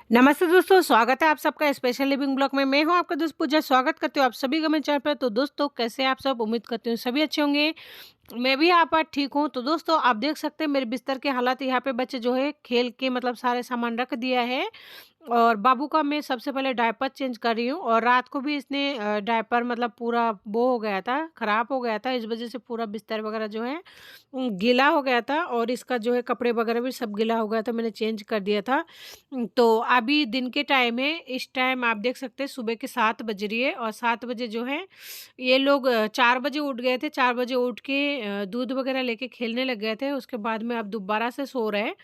नमस्ते दोस्तों, स्वागत है आप सबका स्पेशल लिविंग ब्लॉग में। मैं हूं आपका दोस्त पूजा। स्वागत करती हूं आप सभी का मेरे चैनल पर। तो दोस्तों, कैसे हैं आप सब? उम्मीद करती हूँ सभी अच्छे होंगे। मैं भी यहाँ पर ठीक हूँ। तो दोस्तों, आप देख सकते हैं मेरे बिस्तर के हालात। यहाँ पे बच्चे जो है खेल के मतलब सारे सामान रख दिया है। और बाबू का मैं सबसे पहले डायपर चेंज कर रही हूँ। और रात को भी इसने डायपर मतलब पूरा वो हो गया था, खराब हो गया था। इस वजह से पूरा बिस्तर वगैरह जो है गीला हो गया था। और इसका जो है कपड़े वगैरह भी सब गीला हो गया था, मैंने चेंज कर दिया था। तो अभी दिन के टाइम है। इस टाइम आप देख सकते हैं सुबह के 7 बज रही है। और 7 बजे जो है ये लोग 4 बजे उठ गए थे। 4 बजे उठ के दूध वगैरह लेके खेलने लग गए थे। उसके बाद में अब दोबारा से सो रहे हैं।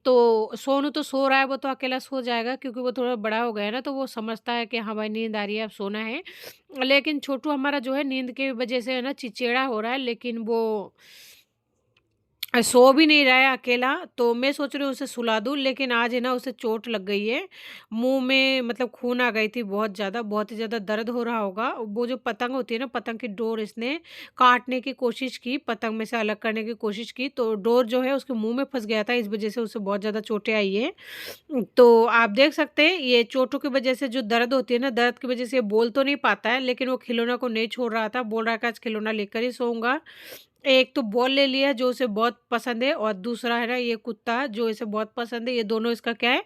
तो सोनू तो सो रहा है, वो तो अकेला सो जाएगा क्योंकि वो थोड़ा बड़ा हो गया है ना, तो वो समझता है कि हाँ भाई नींद आ रही है, अब सोना है। लेकिन छोटू हमारा जो है नींद की वजह से है ना चिड़चिड़ा हो रहा है, लेकिन वो सो भी नहीं रहा है अकेला। तो मैं सोच रही हूँ उसे सुला दूँ, लेकिन आज है ना उसे चोट लग गई है। मुँह में मतलब खून आ गई थी बहुत ज़्यादा, बहुत ही ज़्यादा दर्द हो रहा होगा। वो जो पतंग होती है ना, पतंग की डोर इसने काटने की कोशिश की, पतंग में से अलग करने की कोशिश की, तो डोर जो है उसके मुँह में फँस गया था। इस वज़ह से उसे बहुत ज़्यादा चोटें आई हैं। तो आप देख सकते हैं ये चोटों की वज़ह से जो दर्द होती है ना, दर्द की वज़ह से ये बोल तो नहीं पाता है, लेकिन वो खिलौना को नहीं छोड़ रहा था। बोल रहा है कि आज खिलौना लेकर ही सोऊँगा। एक तो बॉल ले लिया जो उसे बहुत पसंद है, और दूसरा है ना ये कुत्ता जो इसे बहुत पसंद है। ये दोनों इसका क्या है,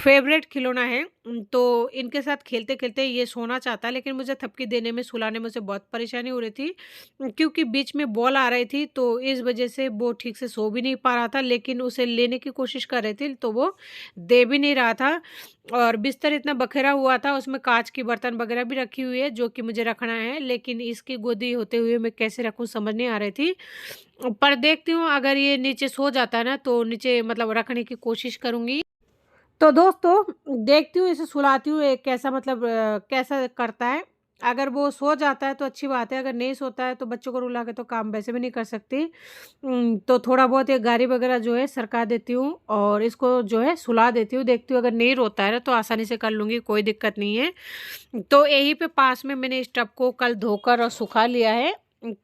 फेवरेट खिलौना है। तो इनके साथ खेलते-खेलते ये सोना चाहता है, लेकिन मुझे थपकी देने में, सुलाने में उसे बहुत परेशानी हो रही थी। क्योंकि बीच में बॉल आ रही थी, तो इस वज़ह से वो ठीक से सो भी नहीं पा रहा था, लेकिन उसे लेने की कोशिश कर रही थी, तो वो दे भी नहीं रहा था। और बिस्तर इतना बखेरा हुआ था, उसमें काँच की बर्तन वग़ैरह भी रखी हुई है, जो कि मुझे रखना है, लेकिन इसकी गोदी होते हुए मैं कैसे रखूँ समझ नहीं आ रही थी। पर देखती हूँ अगर ये नीचे सो जाता है ना, तो नीचे मतलब रखने की कोशिश करूँगी। तो दोस्तों, देखती हूँ इसे सुलाती हूँ, ये कैसा मतलब कैसा करता है। अगर वो सो जाता है तो अच्छी बात है, अगर नहीं सोता है तो बच्चों को रुला के तो काम वैसे भी नहीं कर सकती। तो थोड़ा बहुत ये गारी वगैरह जो है सरका देती हूँ और इसको जो है सुला देती हूँ। देखती हूँ अगर नहीं रोता है ना तो आसानी से कर लूँगी, कोई दिक्कत नहीं है। तो यहीं पे पास में मैंने इस टब को कल धोकर और सुखा लिया है।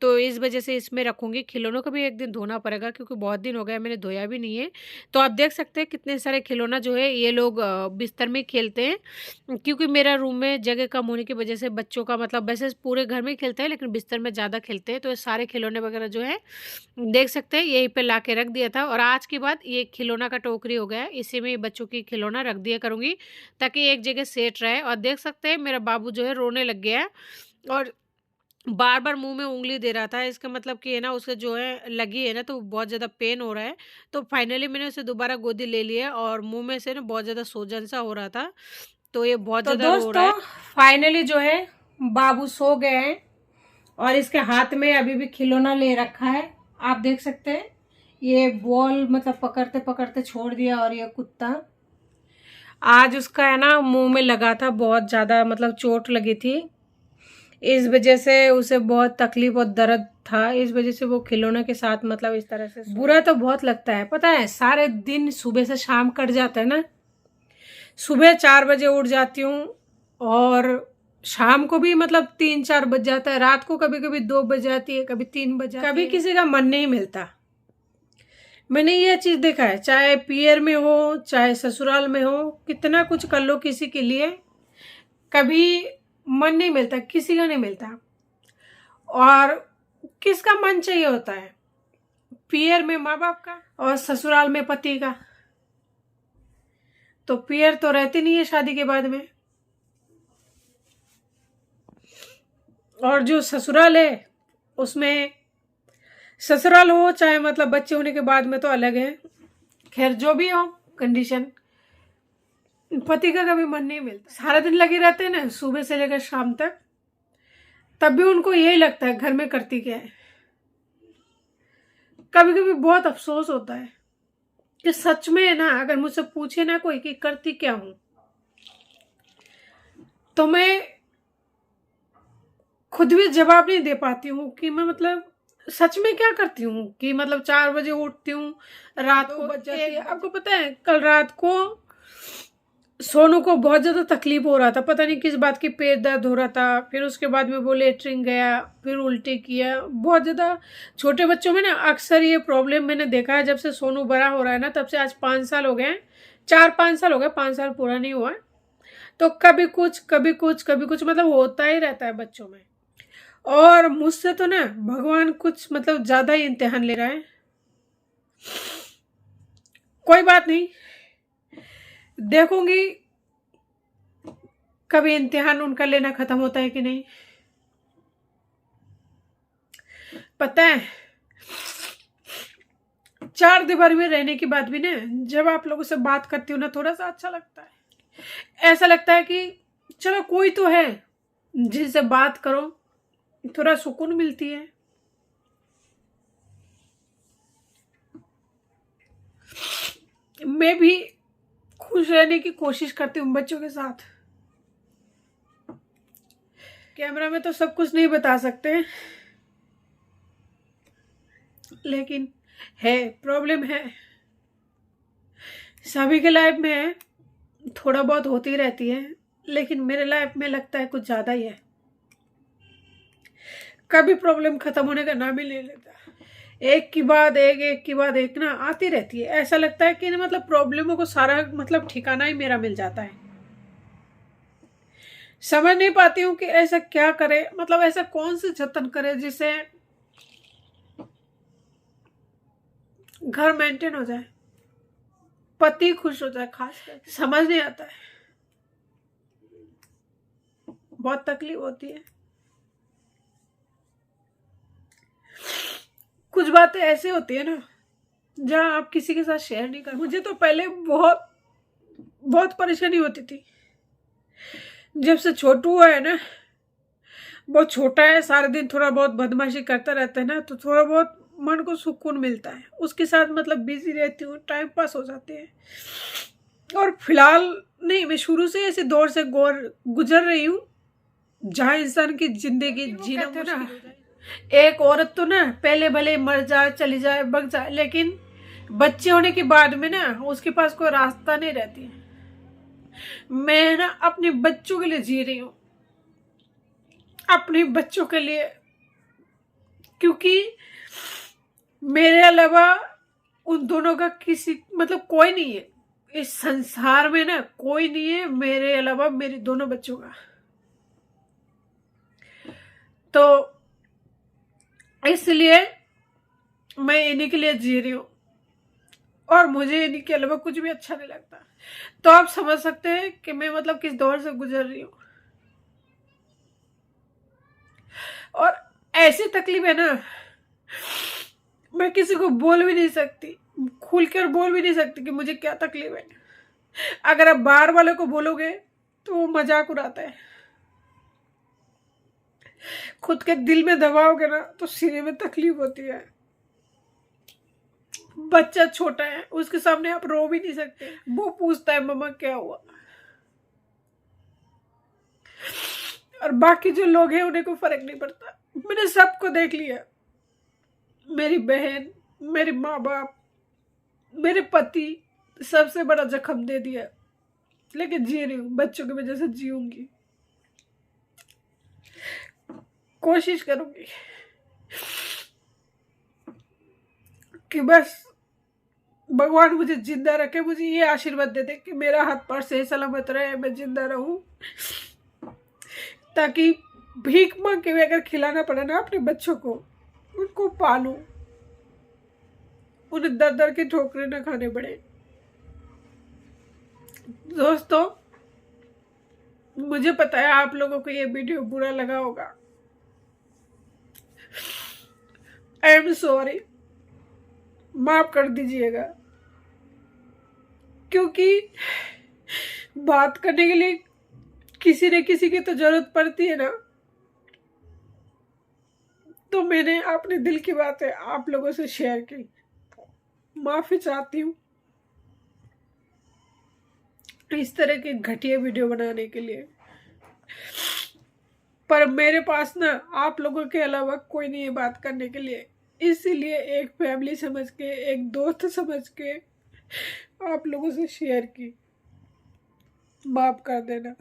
तो इस वजह से इसमें रखूँगी। खिलौनों को भी एक दिन धोना पड़ेगा क्योंकि बहुत दिन हो गए मैंने धोया भी नहीं है। तो आप देख सकते हैं कितने सारे खिलौना जो है ये लोग बिस्तर में खेलते हैं। क्योंकि मेरा रूम में जगह कम होने की वजह से बच्चों का मतलब वैसे पूरे घर में खेलते हैं, लेकिन बिस्तर में ज़्यादा खेलते हैं। तो ये सारे खिलौने वगैरह जो है देख सकते हैं यहीं पे ला के रख दिया था। और आज के बाद ये खिलौना का टोकरी हो गया है, इसी में बच्चों की खिलौना रख दिया करूँगी ताकि एक जगह सेट रहे। और देख सकते हैं मेरा बाबू जो है रोने लग गया है और बार-बार मुँह में उँगली दे रहा था। इसका मतलब कि है ना उसे जो है लगी है ना, तो बहुत ज़्यादा पेन हो रहा है। तो फाइनली मैंने उसे दोबारा गोदी ले लिया और मुँह में से ना बहुत ज़्यादा सूजन सा हो रहा था। तो ये बहुत तो ज़्यादा रो रहा दोस्तों, है। फाइनली जो है बाबू सो गए हैं और इसके हाथ में अभी भी खिलौना ले रखा है। आप देख सकते हैं ये बॉल मतलब पकड़ते पकड़ते छोड़ दिया। और ये कुत्ता आज उसका है ना मुंह में लगा था, बहुत ज्यादा मतलब चोट लगी थी। इस वजह से उसे बहुत तकलीफ और दर्द था, इस वजह से वो खिलौने के साथ मतलब इस तरह से बुरा तो बहुत लगता है। पता है सारे दिन सुबह से शाम कट जाता है ना। सुबह 4 बजे उठ जाती हूँ और शाम को भी मतलब 3-4 बज जाता है। रात को कभी कभी 2 बज जाती है, कभी 3 बज जाती है। कभी किसी का मन नहीं मिलता। मैंने ये चीज देखा है, चाहे पियर में हो चाहे ससुराल में हो, कितना कुछ कर लो किसी के लिए, कभी मन नहीं मिलता, किसी का नहीं मिलता। और किसका मन चाहिए होता है? पियर में माँ बाप का और ससुराल में पति का। तो पियर तो रहती नहीं है शादी के बाद में, और जो ससुराल है उसमें, ससुराल हो चाहे मतलब बच्चे होने के बाद में तो अलग है। खैर जो भी हो कंडीशन, पति का कभी मन नहीं मिलता। सारा दिन लगे रहते हैं ना सुबह से लेकर शाम तक, तब भी उनको यही लगता है घर में करती क्या है। कभी कभी बहुत अफसोस होता है कि सच में है ना, अगर मुझसे पूछे ना कोई कि करती क्या हूं, तो मैं खुद भी जवाब नहीं दे पाती हूँ कि मैं मतलब सच में क्या करती हूँ। कि मतलब 4 बजे उठती हूँ, रात को बज जाती है। आपको पता है कल रात को सोनू को बहुत ज्यादा तकलीफ हो रहा था, पता नहीं किस बात की, पेट दर्द हो रहा था। फिर उसके बाद में वो लेटरिन गया, फिर उल्टी किया। बहुत ज्यादा छोटे बच्चों में ना अक्सर ये प्रॉब्लम मैंने देखा है। जब से सोनू बड़ा हो रहा है ना, तब से आज 5 साल हो गए हैं, 4-5 साल हो गए, 5 साल पूरा नहीं हुआ है। तो कभी कुछ कभी कुछ कभी कुछ मतलब होता ही रहता है बच्चों में। और मुझसे तो ना भगवान कुछ मतलब ज्यादा ही इम्तिहान ले रहा है। कोई बात नहीं, देखूंगी कभी इम्तिहान उनका लेना खत्म होता है कि नहीं। पता है, चार दीवारी में रहने की बात भी ना, जब आप लोगों से बात करती हूँ ना, थोड़ा सा अच्छा लगता है। ऐसा लगता है कि चलो कोई तो है जिनसे बात करो, थोड़ा सुकून मिलती है। मैं भी खुश रहने की कोशिश करती हूँ बच्चों के साथ। कैमरा में तो सब कुछ नहीं बता सकते, लेकिन है, प्रॉब्लम है, सभी के लाइफ में है, थोड़ा बहुत होती रहती है, लेकिन मेरे लाइफ में लगता है कुछ ज्यादा ही है। कभी प्रॉब्लम खत्म होने का नाम ही नहीं लेता, एक की बाद एक, एक की बाद एक ना आती रहती है। ऐसा लगता है कि मतलब प्रॉब्लमों को सारा मतलब ठिकाना ही मेरा मिल जाता है। समझ नहीं पाती हूँ कि ऐसा क्या करे, मतलब ऐसा कौन से जतन करे जिससे घर मेंटेन हो जाए, पति खुश हो जाए, खास कर समझ नहीं आता है, बहुत तकलीफ होती है। कुछ बातें ऐसी होती है ना जहाँ आप किसी के साथ शेयर नहीं कर। मुझे तो पहले बहुत बहुत परेशानी होती थी, जब से छोटू हुआ है ना, बहुत छोटा है, सारा दिन थोड़ा बहुत बदमाशी करता रहता है ना, तो थोड़ा बहुत मन को सुकून मिलता है। उसके साथ मतलब बिजी रहती हूँ, टाइम पास हो जाते हैं। और फिलहाल नहीं, मैं शुरू से ऐसे दौर से गुजर रही हूँ जहाँ इंसान की जिंदगी जीना मुश्किल हो जाए। एक औरत तो ना पहले भले मर जाए, चली जाए, बग जाए, लेकिन बच्चे होने के बाद में ना उसके पास कोई रास्ता नहीं रहती है। मैं ना अपने बच्चों के लिए जी रही हूँ, अपने बच्चों के लिए, क्योंकि मेरे अलावा उन दोनों का किसी मतलब कोई नहीं है इस संसार में ना, कोई नहीं है मेरे अलावा मेरे दोनों बच्चों का। तो इसलिए मैं इन्हीं के लिए जी रही हूँ, और मुझे इन्हीं के अलावा कुछ भी अच्छा नहीं लगता। तो आप समझ सकते हैं कि मैं मतलब किस दौर से गुजर रही हूँ। और ऐसी तकलीफ है ना, मैं किसी को बोल भी नहीं सकती, खुलकर बोल भी नहीं सकती कि मुझे क्या तकलीफ है। अगर आप बाहर वाले को बोलोगे तो वो मजाक उड़ाता है, खुद के दिल में दबाओगे ना तो सीने में तकलीफ होती है। बच्चा छोटा है, उसके सामने आप रो भी नहीं सकते, वो पूछता है मम्मा क्या हुआ। और बाकी जो लोग हैं उन्हें कोई फर्क नहीं पड़ता। मैंने सबको देख लिया, मेरी बहन, मेरे माँ बाप, मेरे पति, सबसे बड़ा जख्म दे दिया, लेकिन जी रही हूँ, बच्चों की वजह से जीऊंगी, कोशिश करूंगी कि बस भगवान मुझे जिंदा रखे, मुझे ये आशीर्वाद दे दे कि मेरा हाथ पैर सही सलामत रहे, मैं जिंदा रहूं, ताकि भीख मांग के भी अगर खिलाना पड़े ना अपने बच्चों को, उनको पालूं, उन्हें दर दर के ठोकरे न खाने पड़े। दोस्तों, मुझे पता है आप लोगों को ये वीडियो बुरा लगा होगा, आई एम सॉरी, माफ कर दीजिएगा, क्योंकि बात करने के लिए किसी न किसी की तो जरूरत पड़ती है ना। तो मैंने अपने दिल की बातें आप लोगों से शेयर की, माफी चाहती हूँ इस तरह की घटिया वीडियो बनाने के लिए। पर मेरे पास ना आप लोगों के अलावा कोई नहीं है बात करने के लिए, इसीलिए एक फैमिली समझ के, एक दोस्त समझ के आप लोगों से शेयर की, माफ कर देना।